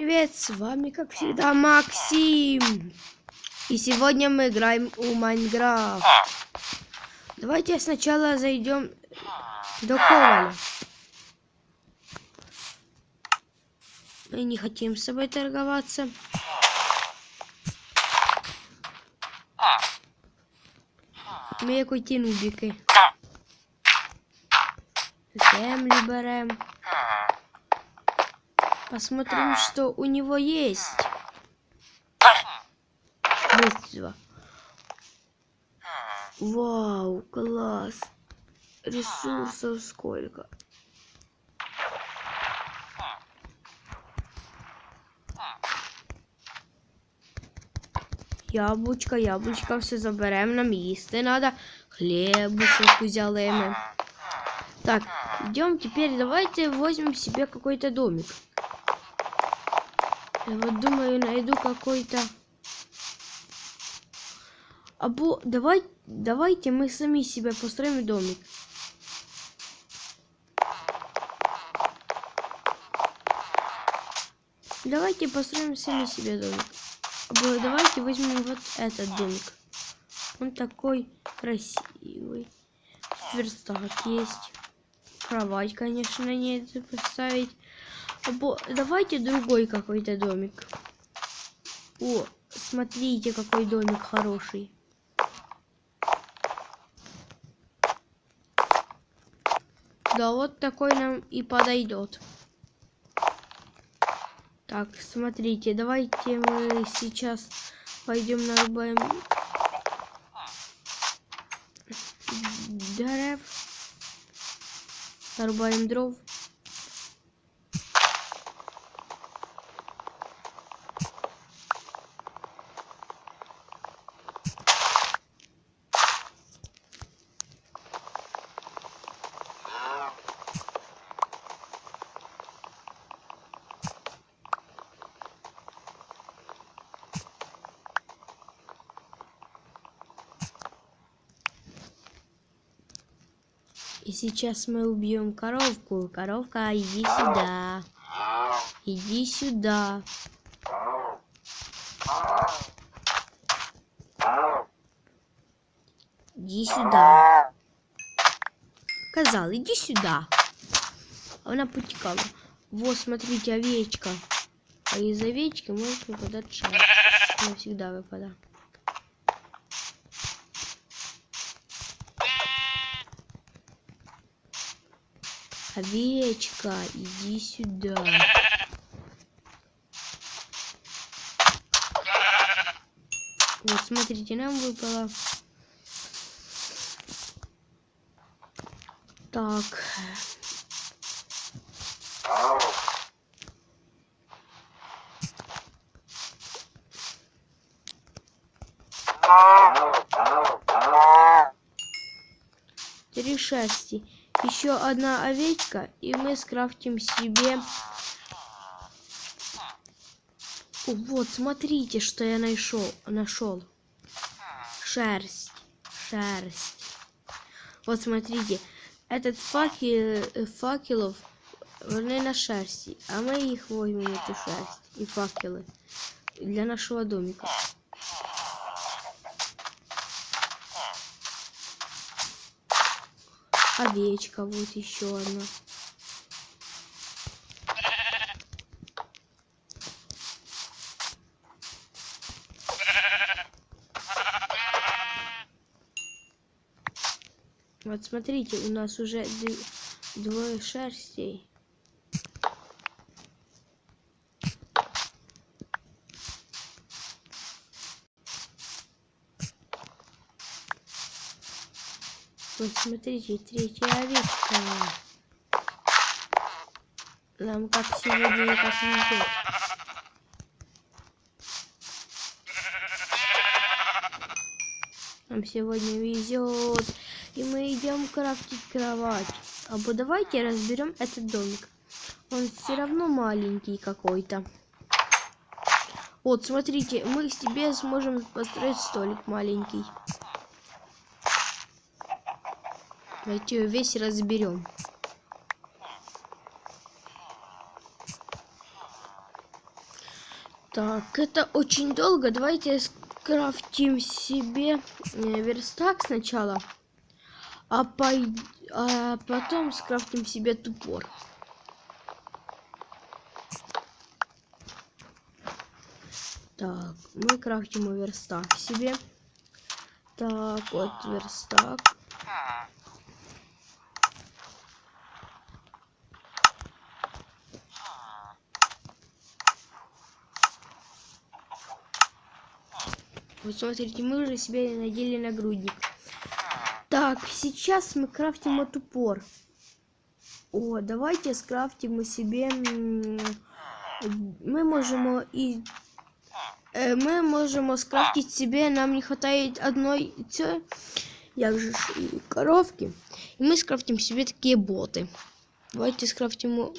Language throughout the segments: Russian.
Привет, с вами, как всегда, Максим. И сегодня мы играем в Майнкрафт. Давайте сначала зайдем до Коваля. Мы не хотим с собой торговаться. Мы якоті нубики. Землю берем. Посмотрим, что у него есть. Быстро. Вау, класс. Ресурсов сколько. Яблучко, все заберем, нам їсти надо. Хлебушек взяли мы. Так, идем теперь, давайте возьмем себе какой-то домик. Я вот думаю, найду какой-то... Або давайте мы сами себе построим домик. Давайте построим сами себе домик. Або давайте возьмем вот этот домик. Он такой красивый. Верстак есть. Кровать, конечно, нет поставить. Або давайте другой какой-то домик. О, смотрите, какой домик хороший. Да, вот такой нам и подойдет. Так, смотрите, давайте мы сейчас пойдем нарубаем дерев. Нарубаем дров. И сейчас мы убьем коровку. Коровка, иди сюда. Иди сюда. Иди сюда. Сказал, иди сюда. Она потекала. Вот, смотрите, овечка. А из овечки может выпадать шар. Она всегда выпадает. Овечка, иди сюда. Вот, смотрите, нам выпало. Так. Три шерсти. Еще одна овечка, и мы скрафтим себе... О, вот, смотрите, что я нашел. Шерсть. Вот, смотрите, этот факелов, они на шерсти, а мы их возьмем, эту шерсть и факелы, для нашего домика. Овечка, вот еще одна. Вот смотрите, у нас уже двое шерстей. Вот смотрите, третья овечка. Нам как сегодня не повезет. Нам сегодня везет. И мы идем крафтить кровать. Або давайте разберем этот домик. Он все равно маленький какой-то. Вот, смотрите, мы себе сможем построить столик маленький. Давайте ее весь разберем. . Так, это очень долго. Давайте скрафтим себе верстак сначала, а потом скрафтим себе топор. Так, мы крафтим верстак себе. Так, вот верстак. Вот смотрите, мы уже себе надели нагрудник. Так, сейчас мы крафтим топор. О, давайте скрафтим мы себе. Мы можем скрафтить себе. Нам не хватает одной коровки. И мы скрафтим себе такие боты. Давайте скрафтим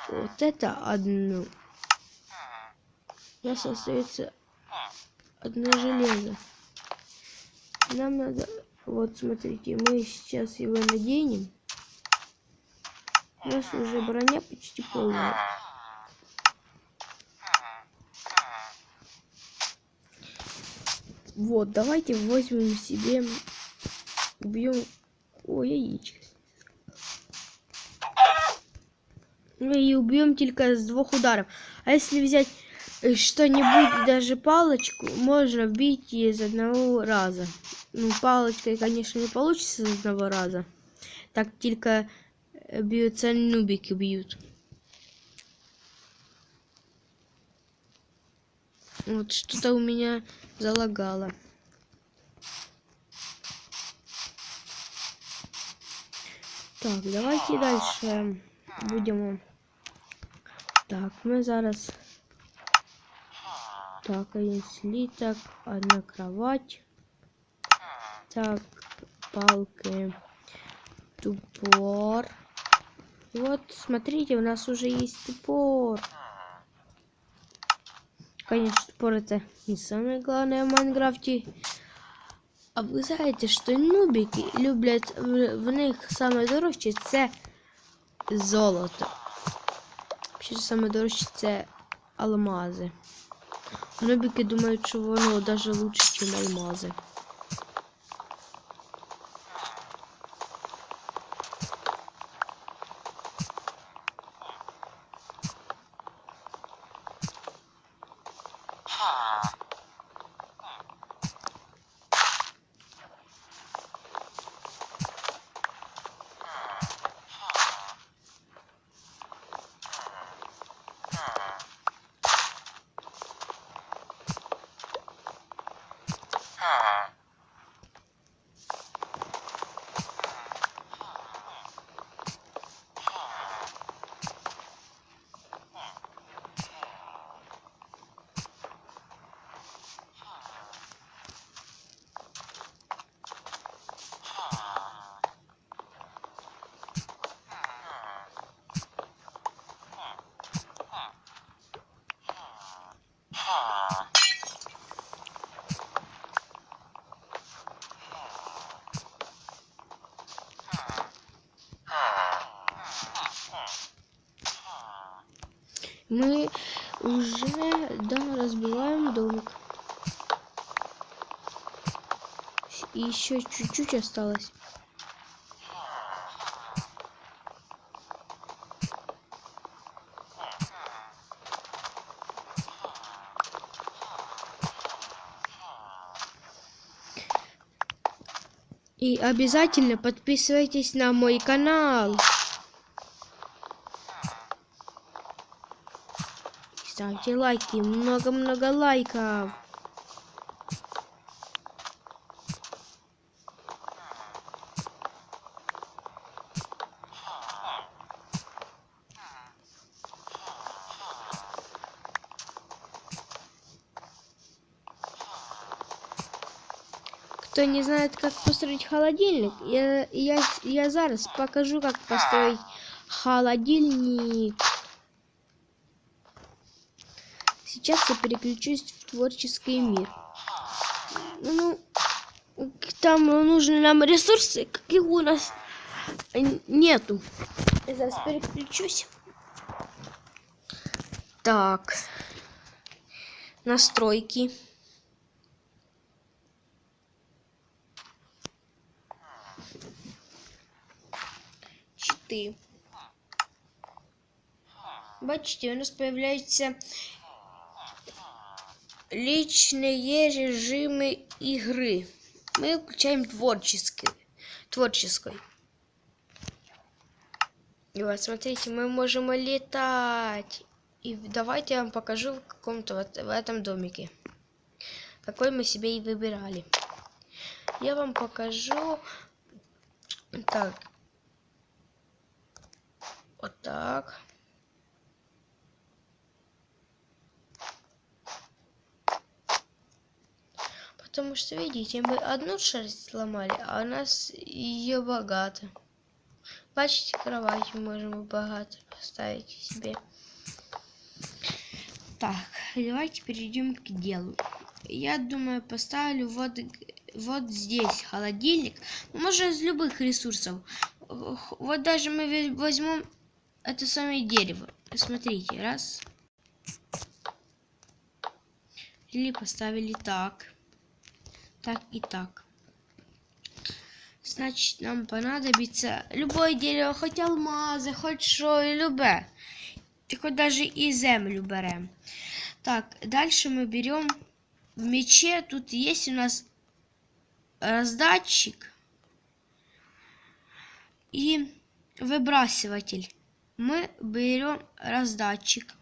вот это одну. У нас остается одно железо. Нам надо... Вот, смотрите, мы сейчас его наденем. У нас уже броня почти полная. Вот, давайте возьмем себе... Убьем... Ой, яичко. И убьем только с 2 ударов. А если взять что-нибудь, даже палочку, можно бить из 1 раза. Ну, палочкой, конечно, не получится с 1 раза. Так только бьются нубики, бьют. Вот что-то у меня залагало. Так, давайте дальше будем. Так, мы зараз. Так, 1 слиток, 1 кровать. Так, палки, топор. Вот, смотрите, у нас уже есть топор. Конечно, топор это не самое главное в Майнкрафте. А ви знаєте, що нубики люблять, в них саме дорожче це золото. Ще саме дорожче це алмази. А нубики думають, що воно навіть лучше, ніж алмази. Мы уже, да, разбиваем домик. И еще чуть-чуть осталось. И обязательно подписывайтесь на мой канал. Ставьте лайки, много-много лайков. Кто не знает, как построить холодильник, я зараз покажу, как построить холодильник. Сейчас я переключусь в творческий мир. Ну, там нужны нам ресурсы, каких у нас нету. Я зараз переключусь. Так. настройки. Читы. Бачите, у нас появляются личные режимы игры. Мы включаем творческий. И вот смотрите, мы можем летать. И давайте я вам покажу в каком-то вот в этом домике, какой мы себе и выбирали. Я вам покажу. Так. Вот так. Потому что, видите, мы одну шерсть сломали, а у нас ее богато. Бачите, кровать можем богато поставить себе. Так, давайте перейдем к делу. Я думаю, поставлю вот здесь холодильник. Можно из любых ресурсов. Вот даже мы возьмем это самое дерево. Смотрите, раз. Или поставили так. Так и так. Значит, нам понадобится любое дерево, хоть алмази, хоть що, любе. Хоть даже и землю берем. Так, дальше мы берем в мече. Тут есть у нас раздатчик и выбрасыватель. Мы берем раздатчик.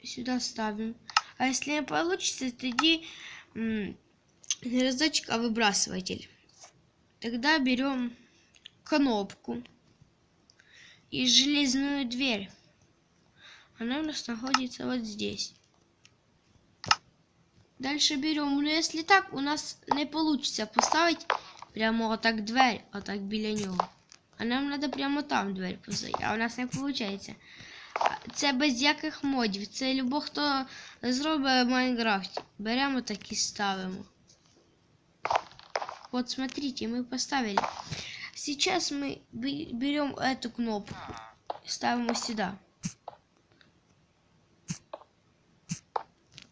Сюда ставим. А если не получится, тогда не раздатчик, а выбрасыватель. Тогда берем кнопку и железную дверь. Она у нас находится вот здесь. Дальше берем. Но если так, у нас не получится поставить прямо вот так дверь, а так біля нього. А нам надо прямо там дверь поставити. А у нас не виходить. Це без яких модів. Це любо хто зробить в Майнкрафті. Беремо так і ставимо. Вот смотрите, мы поставили. Сейчас мы берем эту кнопку. Ставимо сюда.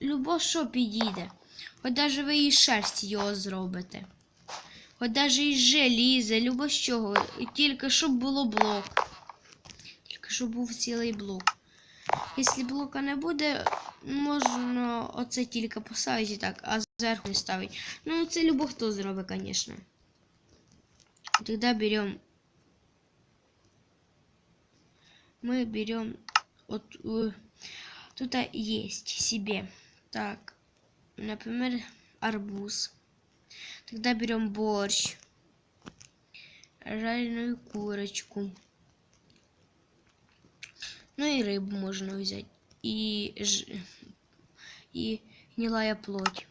Любо що підійде. Хоч даже ви із шерсті його зробите. Хоч даже із желіза, любо з чого. Тільки щоб було блок. Тільки щоб був цілий блок. Якщо блока не буде, можна оце тільки поставити так, а зверху не ставити. Ну, це любо хто зробить, звісно. Тогда берем. Мы берем. Вот тут есть себе. Так, например, арбуз. Тогда берем борщ, жареную курочку. Ну и рыбу можно взять. И гнилая плоть.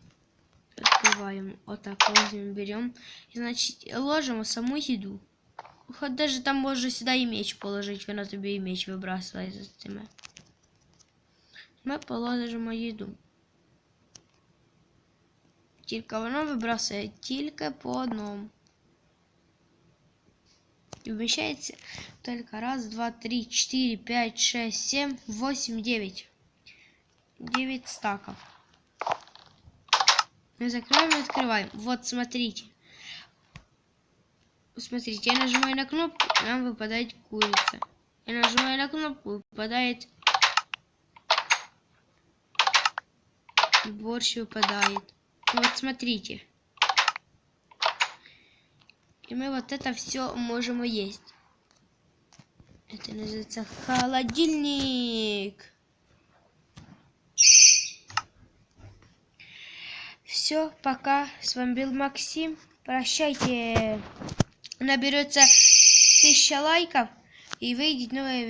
Открываем. Вот так возьмем, берем. И, значит, ложим саму еду. Хоть даже там можно сюда и меч положить. Вона тебе и меч выбрасывает за тебя. Мы положим еду. Тільки вона вибрасує тільки по одному. И вмещается только раз, два, три, 4, 5, 6, 7, 8, 9. 9 стаков. Мы закрываем и открываем. Вот, смотрите. Смотрите, я нажимаю на кнопку, нам выпадает курица. Я нажимаю на кнопку, выпадает борщ, выпадает. Вот смотрите. И мы вот это все можем есть. Это называется холодильник. Все, пока. С вами был Максим. Прощайте. Наберется 1000 лайков и выйдет новая